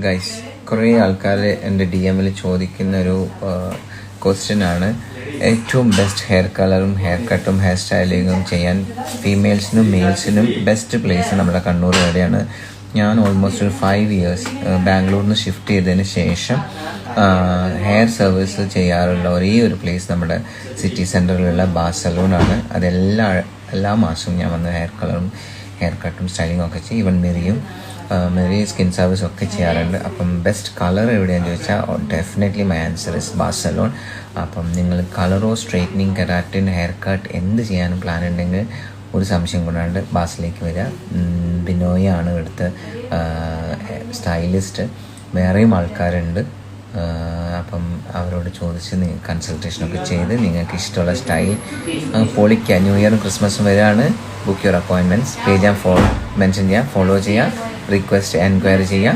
Guys, കുറേ ആൾക്കാർ എൻ്റെ DM ചോദിക്കുന്നൊരു ക്വസ്റ്റ്യനാണ്. ഏറ്റവും ബെസ്റ്റ് ഹെയർ കളറും ഹെയർ കട്ടും ഹെയർ സ്റ്റൈലിങ്ങും ചെയ്യാൻ ഫീമെയിൽസിനും മെയിൽസിനും ബെസ്റ്റ് പ്ലേസ് നമ്മുടെ കണ്ണൂർ എവിടെയാണ്. ഞാൻ ഓൾമോസ്റ്റ് ഒരു 5 years ബാംഗ്ലൂരിൽ നിന്ന് ഷിഫ്റ്റ് ചെയ്തതിന് ശേഷം ഹെയർ സർവീസ് ചെയ്യാറുള്ള ഒരേ ഒരു പ്ലേസ് നമ്മുടെ സിറ്റി സെൻറ്ററിലുള്ള ബാസ് സലൂണാണ്. എല്ലാ മാസവും ഞാൻ വന്ന് ഹെയർ കളറും ഹെയർ കട്ടും സ്റ്റൈലിങ്ങും ഒക്കെ ചെയ്യും. ഈവൻ മെറി സ്കിൻ സർവീസ് ഒക്കെ ചെയ്യാറുണ്ട്. അപ്പം ബെസ്റ്റ് കളർ എവിടെയാണെന്ന് ചോദിച്ചാൽ definitely my answer is Bas salon. അപ്പം നിങ്ങൾ കളറോ സ്ട്രൈറ്റനിങ് കെരാറ്റിൻ ഹെയർ കട്ട് എന്ത് ചെയ്യാനും പ്ലാൻ ഉണ്ടെങ്കിൽ ഒരു സംശയം കൊണ്ടാണ്ട് ബാസിലേക്ക് വരിക. ബിനോയാണ് ഇവിടുത്തെ സ്റ്റൈലിസ്റ്റ്. വേറെയും ആൾക്കാരുണ്ട്. അപ്പം അവരോട് ചോദിച്ച് കൺസൾട്ടേഷനൊക്കെ ചെയ്ത് നിങ്ങൾക്ക് ഇഷ്ടമുള്ള സ്റ്റൈൽ പൊളിക്കുക. ന്യൂ ഇയറും ക്രിസ്മസും വരെയാണ്. Book your appointments. പേജ് ഞാൻ മെൻഷൻ ചെയ്യുക, ഫോളോ ചെയ്യുക, റിക്വസ്റ്റ് എൻക്വയറി ചെയ്യുക.